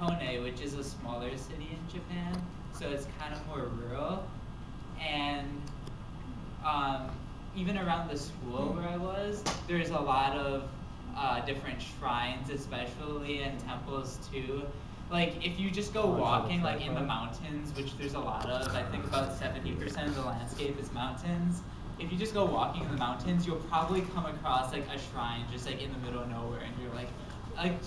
Kone, which is a smaller city in Japan, so it's kind of more rural. And um, even around the school where I was, there's a lot of different shrines, especially, and temples too. Like if you just go walking like in the mountains, which there's a lot of, I think about 70% of the landscape is mountains. If you just go walking in the mountains, you'll probably come across like a shrine just like in the middle of nowhere, and you're like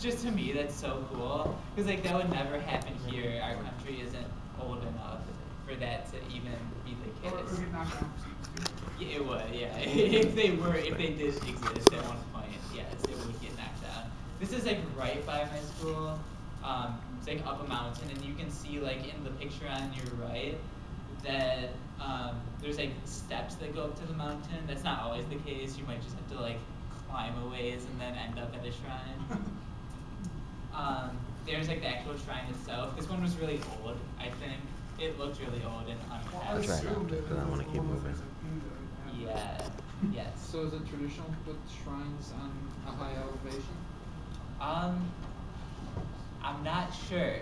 just to me that's so cool because like that would never happen here. Our country isn't old enough for that to even be the case. Or get knocked down. Yeah, it would, yeah. if they did exist at one point, yes, it would get knocked down. This is like right by my school. It's like up a mountain, and you can see like in the picture on your right that there's like steps that go up to the mountain. That's not always the case. You might just have to like climb a ways and then end up at a shrine. There's like the actual shrine itself. This one was really old, I think. It looked really old and unkept. That's right, because I want to keep moving. Yeah, yes. So is it traditional to put shrines on a high elevation? I'm not sure.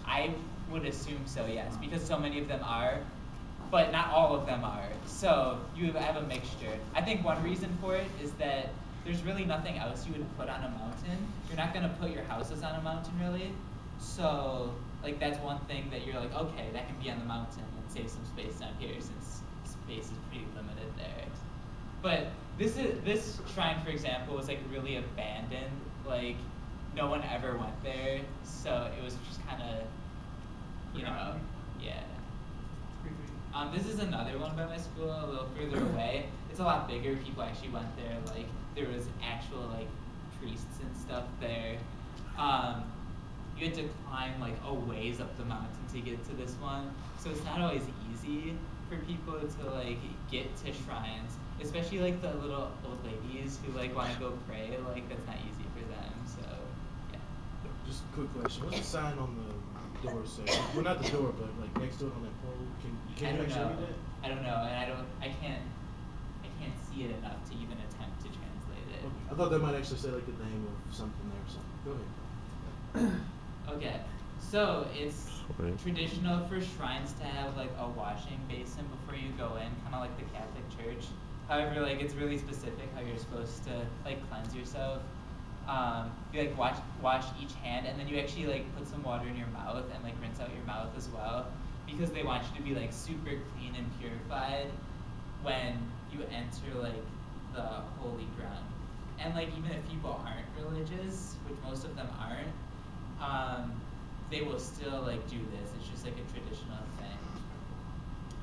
I would assume so, yes, because so many of them are, but not all of them are. So you have a mixture. I think one reason for it is that there's really nothing else you would put on a mountain. You're not going to put your houses on a mountain, really. So like that's one thing that you're like, okay, that can be on the mountain and save some space down here since space is pretty limited there. But this shrine, for example, was like really abandoned. Like no one ever went there, so it was just kind of, you know, yeah. This is another one by my school, a little further away. It's a lot bigger. People actually went there. Like there was actual like priests and stuff there. You had to climb like a ways up the mountain to get to this one, so it's not always easy for people to like get to shrines, especially like the little old ladies who like want to go pray. Like that's not easy for them. So yeah. Just a quick question. What's the sign on the door say? Well, not the door, but like next to it on that pole. Can you actually read that? I don't know, and I can't see it enough to even attempt to translate it. Okay. I thought that might actually say like the name of something there or something. Go ahead. Okay, so it's traditional for shrines to have like a washing basin before you go in, kind of like the Catholic Church. However, like it's really specific how you're supposed to like cleanse yourself. You like wash each hand, and then you actually like put some water in your mouth and like rinse out your mouth as well, because they want you to be like super clean and purified when you enter like the holy ground. And like even if people aren't religious, which most of them aren't, they will still like do this. It's just like a traditional thing.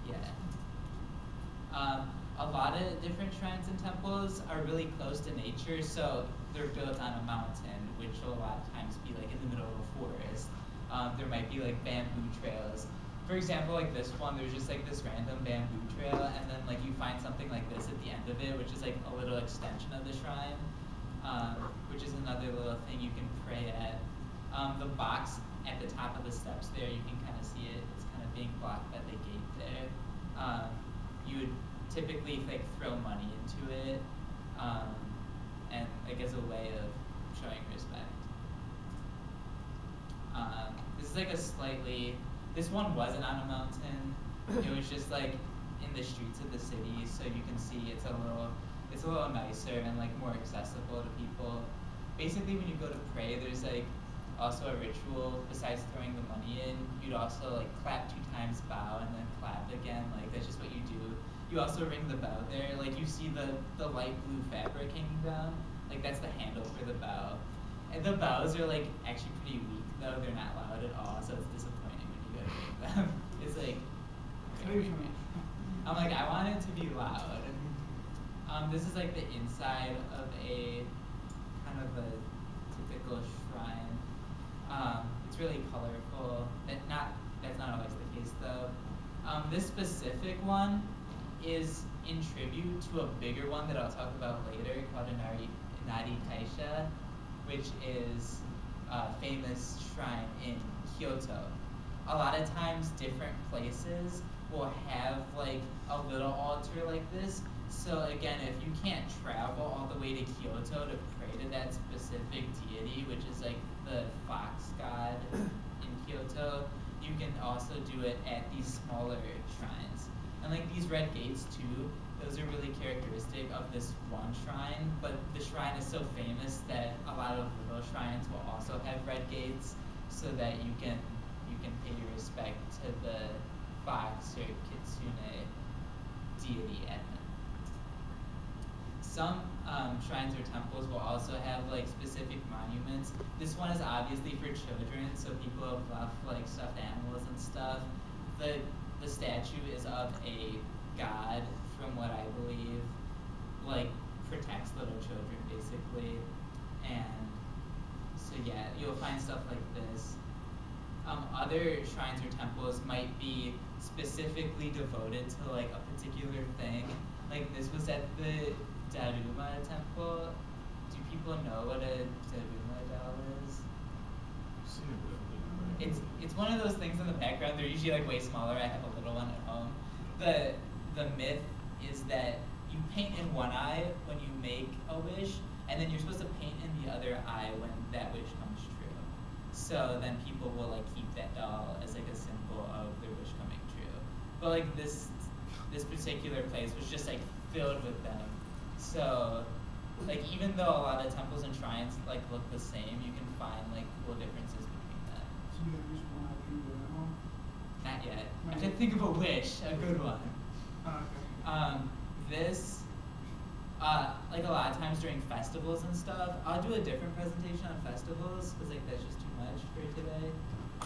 Yeah. A lot of different shrines and temples are really close to nature, so they're built on a mountain, which will a lot of times be like in the middle of a forest. There might be like bamboo trails. For example, like this one, there's just like this random bamboo trail, and then like you find something like this at the end of it, which is like a little extension of the shrine, which is another little thing you can pray at. The box at the top of the steps there, you can kind of see it. It's kind of being blocked by the gate there. You would typically like throw money into it, and like as a way of showing respect. This is like a slightly. This one wasn't on a mountain. It was just like in the streets of the city, so you can see it's a little nicer and like more accessible to people. Basically, when you go to pray, there's like also a ritual. Besides throwing the money in, you'd also like clap 2 times, bow, and then clap again. Like that's just what you do. You also ring the bell there. Like you see the light blue fabric hanging down. Like that's the handle for the bell. And the bells are like actually pretty weak though. They're not loud at all, so it's disappointing when you go to ring them. It's like I'm like, I want it to be loud. This is like the inside of a kind of a typical shrine. It's really colorful. That's not always the case though. This specific one is in tribute to a bigger one that I'll talk about later called Inari Taisha, which is a famous shrine in Kyoto. A lot of times different places will have like a little altar like this. So again, if you can't travel all the way to Kyoto to pray to that specific deity, which is like the fox god you can also do it at these smaller shrines. And like these red gates too, those are really characteristic of this one shrine, but the shrine is so famous that a lot of little shrines will also have red gates so that you can pay your respect to the fox or kitsune deity at them. Some shrines or temples will also have like specific monuments. This one is obviously for children, so people have left like stuffed animals and stuff. The statue is of a god, from what I believe, like protects little children basically. And so yeah, you'll find stuff like this. Other shrines or temples might be specifically devoted to like a particular thing. Like this was at the Daruma temple. Do people know what a Daruma doll is? It's one of those things in the background. They're usually like way smaller. I have a little one at home. The myth is that you paint in one eye when you make a wish, and then you're supposed to paint in the other eye when that wish comes true. So then people will like keep that doll as like a symbol of their wish coming true. But like this particular place was just like filled with them. So like even though a lot of temples and shrines like look the same, you can find like cool differences between them. So you have just one IP there at home? Not yet. I have to think of a wish, a good one. Okay. This, like a lot of times during festivals and stuff, I'll do a different presentation on festivals because like that's just too much for today.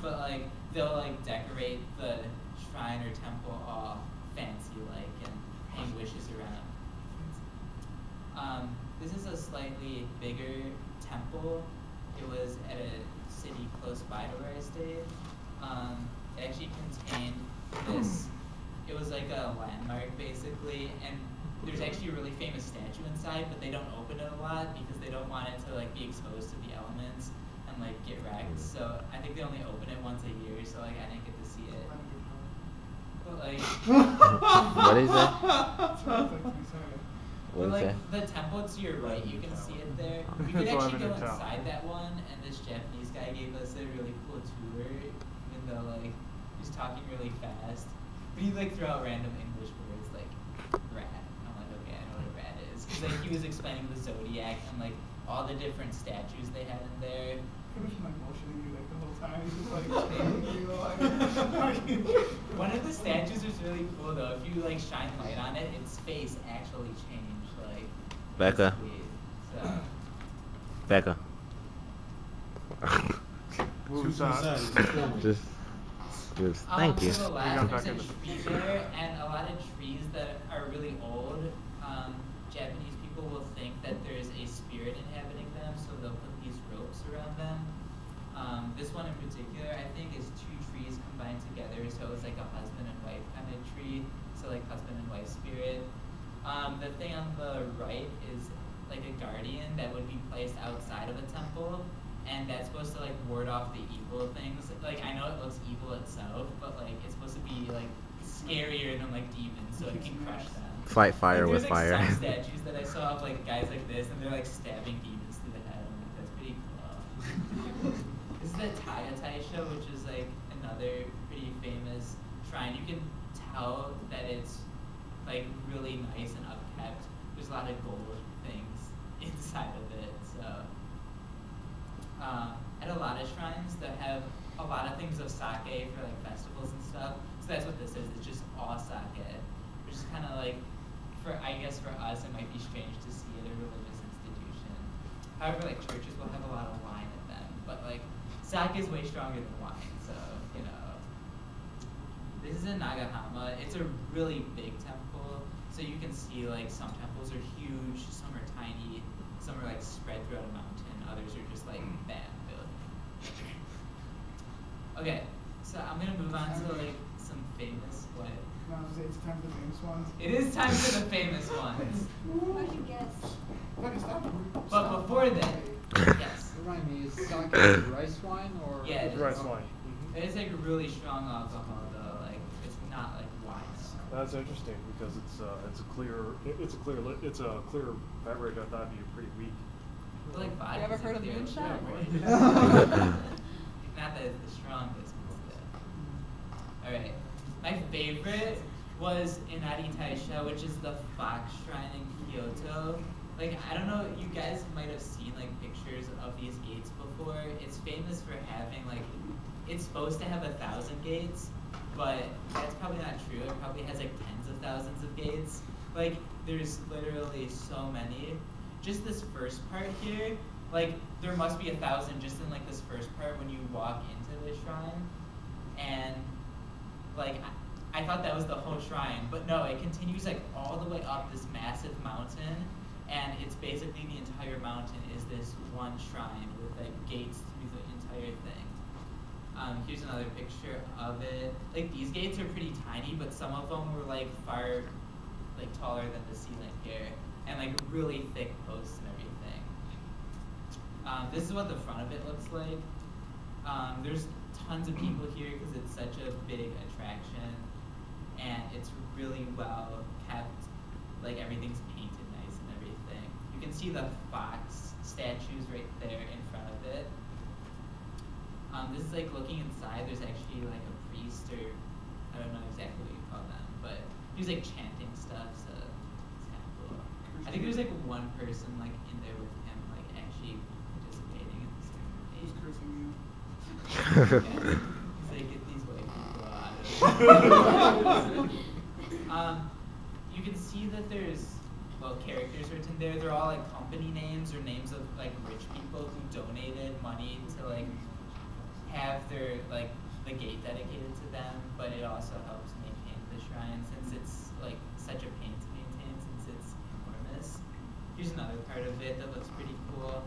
But like they'll like decorate the shrine or temple all fancy like and hang wishes around. This is a slightly bigger temple. It was at a city close by to where I stayed. It actually contained this. It was like a landmark basically, and there's actually a really famous statue inside, but they don't open it a lot because they don't want it to like be exposed to the elements and like get wrecked. So I think they only open it once a year, so like I didn't get to see it. But like What is that? but What is like that? the temple to your right, you can see it there. You could actually go inside that one, and this Japanese guy gave us a really cool tour, even though like he's talking really fast. But he like throw out random English words like rat. I'm like, okay, I know what a rat is. Cause like he was explaining the zodiac and like all the different statues they had in there. He was like motioning you like the whole time. He was like shaming you like. One of the statues was really cool though. If you like shine light on it, its face actually changed. Like Becca. So Becca. Just thank you. To the left, there's a tree there, and a lot of trees that are really old. Japanese people will think that there's a spirit inhabiting them, so they'll put these ropes around them. This one in particular, I think, is two trees combined together, so it's like a husband and wife kind of tree, so like husband and wife spirit. The thing on the right is like a guardian that would be placed outside of a temple, and that's supposed to like ward off the evil things. Like I know it looks evil itself, but like it's supposed to be like scarier than like demons, so it can crush them. Fight fire like, with there's, fire. like, some statues that I saw of like guys like this, and they're like stabbing demons through the head. I'm like, that's pretty cool. This is the Taya Taisha, which is like another pretty famous shrine. You can tell that it's like really nice and upkept. There's a lot of gold things inside of it. So at a lot of shrines that have a lot of things of sake for like festivals and stuff. So that's what this is. It's just all sake, which is kind of like, I guess for us it might be strange to see at a religious institution. However, like churches will have a lot of wine in them, but like sake is way stronger than wine. So you know, this is in Nagahama. It's a really big temple, so you can see like some temples are huge, some are tiny, some are like spread throughout a mountain. Others are just like that built. Okay, so I'm gonna move on to like some famous what? No, it's time for the famous ones. It is time for the famous ones. How'd you guess? Okay, stop. But before then, yes. Remind me, is sake rice wine or? Yeah, it is. Rice wine. It is like really strong alcohol though. Like it's not like wine. That's interesting because it's a clear beverage. I thought it'd be pretty weak. But like vodka. You ever heard of clear. moonshine? Not that it's the strongest, but still. Alright. My favorite was Inari Taisha, which is the Fox Shrine in Kyoto. Like, I don't know, you guys might have seen like pictures of these gates before. It's famous for having like, it's supposed to have 1,000 gates, but that's probably not true. It probably has like tens of thousands of gates. Like, there's literally so many. Just this first part here, like, there must be 1,000 just in like this first part when you walk into the shrine. And like, I thought that was the whole shrine, but no, it continues like all the way up this massive mountain, and it's basically the entire mountain is this one shrine with like gates through the entire thing. Here's another picture of it. Like, these gates are pretty tiny, but some of them were like far like taller than the ceiling here, and like really thick posts and everything. This is what the front of it looks like. There's tons of people here because it's such a big attraction, and it's really well kept. Like, everything's painted nice and everything. You can see the fox statues right there in front of it. This is like looking inside. There's actually like a priest, or I don't know exactly what you call them, but he's like chanting stuff, so it's kind of cool. I think there's like one person like in there with him, like actually participating in the ceremony. Who's cursing you? Yeah. He's like, get these white people out. You can see that there's characters written there. They're all like company names or names of like rich people who donated money to like have their like the gate dedicated to them, but it also helps maintain the shrine since it's like such a pain to maintain since it's enormous. Here's another part of it that looks pretty cool.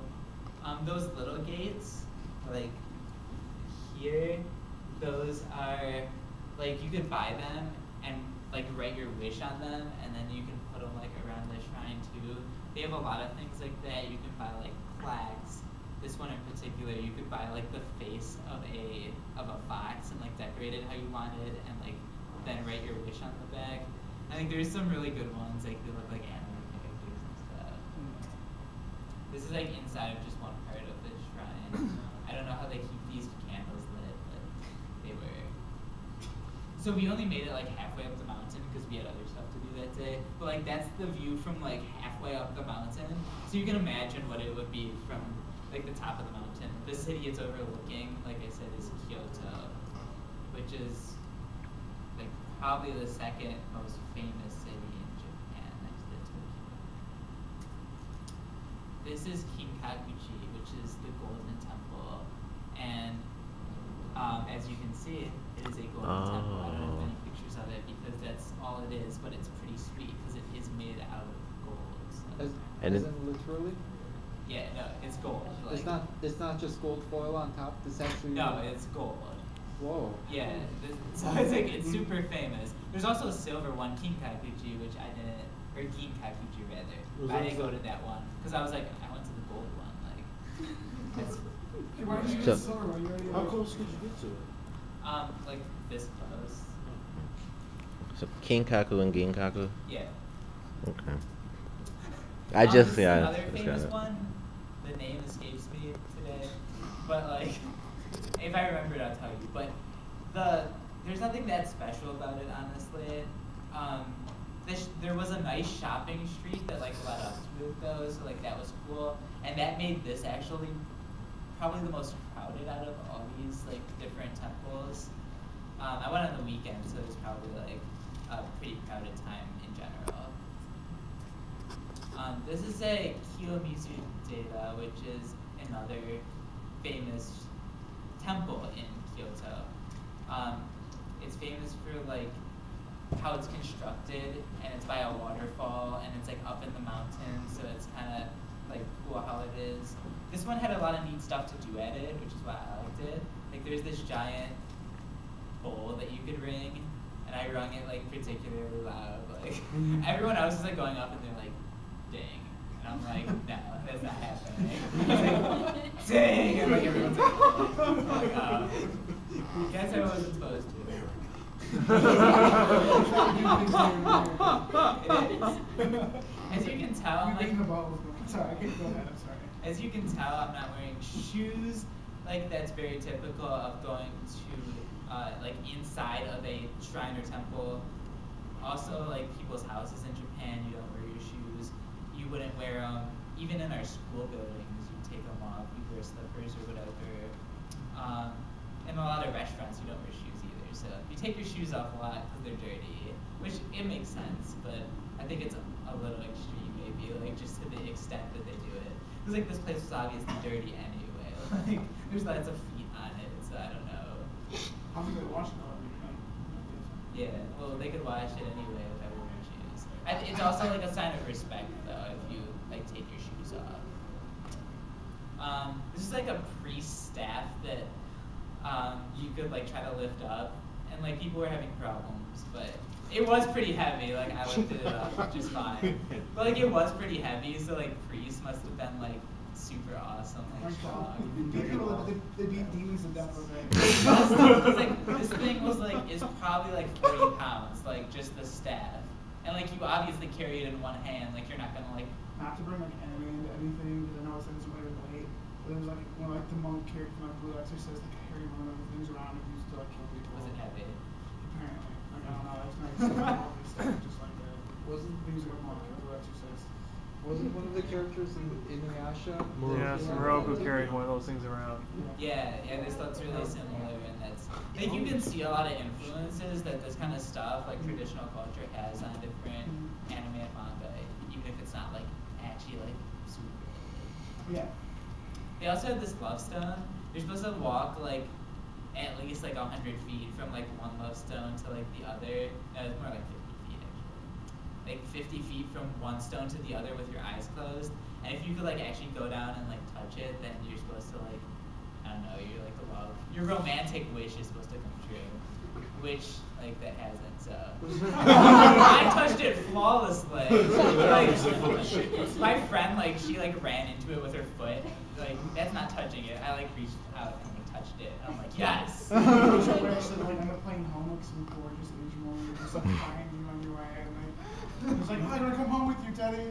Those little gates, like here, those are like you could buy them and like write your wish on them, and then you can put them like around the shrine too. They have a lot of things like that. You can buy like flags. This one in particular, you could buy like the face of a fox and like decorate it how you want it, and like then write your wish on the back. I think there's some really good ones, like they look like anime characters and stuff. This is like inside of just one part of the shrine. I don't know how they keep these candles lit, but they were. So we only made it like halfway up the mountain because we had other stuff to do that day. But like that's the view from like halfway up the mountain. So you can imagine what it would be from like the top of the mountain. The city it's overlooking, like I said, is Kyoto, which is like probably the second most famous city in Japan next to Tokyo. This is Kinkakuji, which is the Golden Temple, and as you can see, it is a golden temple. I don't have any pictures of it because that's all it is, but it's pretty sweet because it is made out of gold. So. And As in literally? Yeah, no, it's gold. It's not just gold foil on top. It's actually No, it's gold. Whoa. Yeah, so it's like it's super famous. There's also a silver one, Kinkakuji, which I didn't, or Ginkakuji rather. But I didn't go to that one because I was like, I went to the gold one. Like, that's Hey, why did you So- get silver? Why you already How close could you get to it? like this close. So Kinkaku and Ginkaku. Yeah. Okay. I just This is yeah. another just famous got it. one. The name escapes me today, but like, if I remember it, I'll tell you. But there's nothing that special about it, honestly. There was a nice shopping street that like led up to it though, so like that was cool, and that made this actually probably the most crowded out of all these like different temples. I went on the weekend, so it was probably like a pretty crowded time in general. This is a Kiyomizu Deva, which is another famous temple in Kyoto. It's famous for like how it's constructed, and it's by a waterfall, and it's like up in the mountains, so it's kind of like cool how it is. This one had a lot of neat stuff to do at it, which is why I liked it. Like there's this giant bowl that you could ring, and I rung it like particularly loud. Like everyone else is like going up and they're like, ding. And I'm like, no, that's not happening. It's like, ding! And like everyone's like, I'm like, guess I wasn't supposed to. It is. As you can tell, I'm You think like, the ball was going. Sorry, I can't go ahead. I'm sorry. as you can tell, I'm not wearing shoes. Like that's very typical of going to like inside of a shrine or temple. Also, like people's houses in Japan, you don't wear your shoes. You wouldn't wear them. Even in our school buildings, you take them off. You wear slippers or whatever. In a lot of restaurants, you don't wear shoes either. So you take your shoes off a lot because they're dirty, which it makes sense. But I think it's a little extreme, maybe, like just to the extent that they do it. Because like this place was obviously dirty anyway. Like there's lots of feet on it, so I don't know. How do they wash it all every night? Yeah, well, they could wash it anyway without wearing shoes. It's also like a sign of respect, though, if you like take your shoes off. This is like a priest staff that you could like try to lift up, and like people were having problems, but it was pretty heavy. Like I lifted it up just fine, but like it was pretty heavy, so like priests must have been like super awesome, like strong. They beat demons to death with it. Like this thing was like is probably like 40 pounds, like just the staff, and like you obviously carry it in one hand, like you're not gonna like. Not to bring like anime into anything, because I know it's way late. But there was like when like the monk carried my Blue Exorcist, like carried one of those things around and used to like kill people. Was it heavy? Apparently, like I don't know. That's nice. All these things just like that. Wasn't Things like a monk or Blue Exorcist. wasn't one of the characters in Inuyasha? Yeah, Moroku carried one of those things around. Yeah, this looks really similar, and that's like you can see a lot of influences that this kind of stuff, like traditional culture, has on different anime and manga, even if it's not like actually like super related. Yeah. They also have this love stone. You're supposed to walk like at least like 100 feet from like one love stone to like the other. No, it's more like 50 feet actually. Like 50 feet from one stone to the other with your eyes closed. And if you could like actually go down and like touch it, then you're supposed to like, I don't know, you're like the love. Your romantic wish is supposed to come true. Which like that hasn't, so. I touched it flawlessly. Like, my friend, like, she like ran into it with her foot. Like, that's not touching it. I like reached out and like touched it. I'm like, yes. I actually like ended up playing home with some gorgeous Asian woman just like crying you on your way, and like it was like, oh, I want to come home with you, Teddy.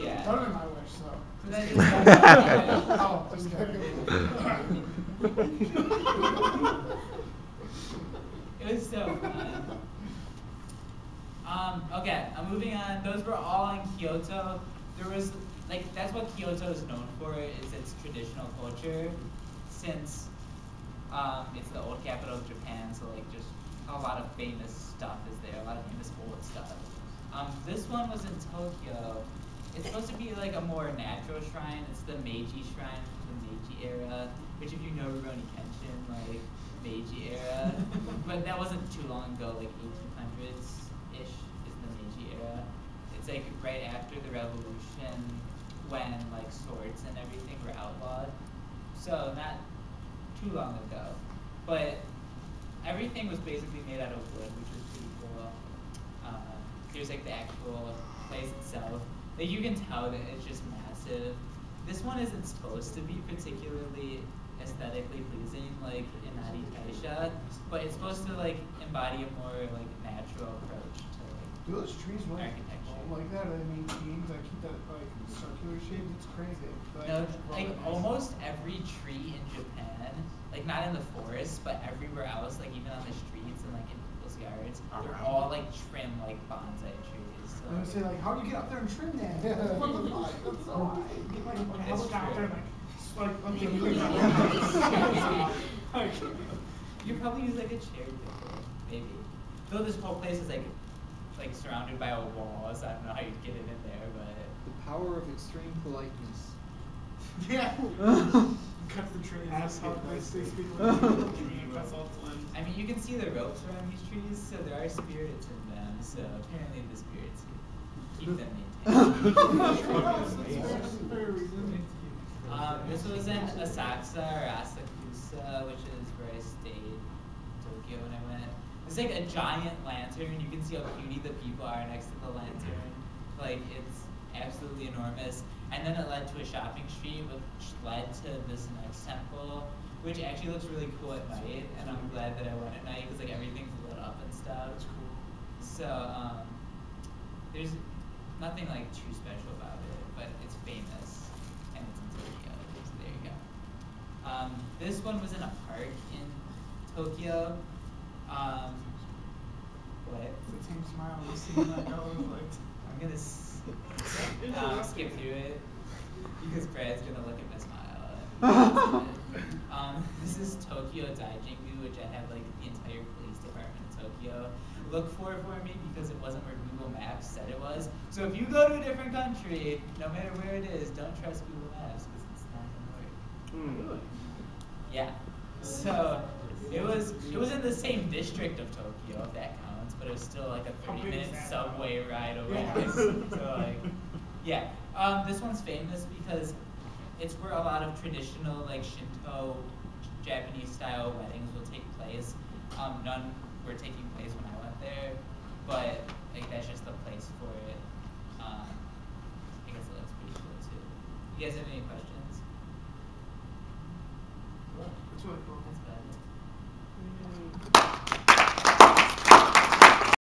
Yeah. That would have been my wish, so. So that is Oh, just kidding. It was so fun. Okay, I'm moving on. Those were all in Kyoto. There was, like, that's what Kyoto is known for, is its traditional culture, since it's the old capital of Japan, so, like, just a lot of famous stuff is there, a lot of famous old stuff. This one was in Tokyo. It's supposed to be, like, a more natural shrine. It's the Meiji Shrine from the Meiji era, which if you know Rurouni Kenshin, like, Meiji era, but that wasn't too long ago, like 1800s-ish is the Meiji era. It's like right after the revolution when like swords and everything were outlawed. So not too long ago. But everything was basically made out of wood, which was pretty cool. Here's like the actual place itself. Like you can tell that it's just massive. This one isn't supposed to be particularly aesthetically pleasing, like Inari Taisha, but it's supposed to like embody a more like natural approach to like Do those trees really architecture. like that? Are they maintained? Like keep that like circular shape? It's crazy. No, like almost every tree in Japan, like not in the forest, but everywhere else, like even on the streets and like in people's yards, they're all like trim like bonsai trees. So, I would say like, how do you get up there and trim that? What the fuck? That's so high. Get like a It's helicopter true. like you could probably use like a cherry picker, maybe. Though this whole place is like surrounded by a wall, so I don't know how you'd get it in there, but The power of extreme politeness. Yeah. Cut the trees. That's how they speak like that's all it's like. I mean you can see the ropes around these trees, so there are spirits in them, so apparently the spirits keep them maintained. This was in Asakusa or Asakusa, which is where I stayed in Tokyo when I went. It's like a giant lantern. You can see how puny the people are next to the lantern. Like, it's absolutely enormous. And then it led to a shopping street, which led to this next temple, which actually looks really cool at night. And I'm glad that I went at night because like everything's lit up and stuff. It's cool. So there's nothing like too special about it, but it's famous and it's in Tokyo. So there you go. This one was in a park in Tokyo. What? The same smile we see in that girl was like. I'm gonna skip through it because Brad's gonna look at my smile. This is Tokyo Daijingu, which I have like the entire police department in Tokyo look for me because it wasn't where Google Maps said it was. So if you go to a different country, no matter where it is, don't trust Google Maps because it's not gonna work. Yeah. So it was in the same district of Tokyo, if that counts, but it was still like a 30-minute subway ride away. Yeah. So like, yeah. This one's famous because it's where a lot of traditional like Shinto, Japanese style weddings will take place. None were taking place when I went there, but like that's just the place for it. I guess it looks pretty cool too. You guys have any questions? It's really cool. That's bad.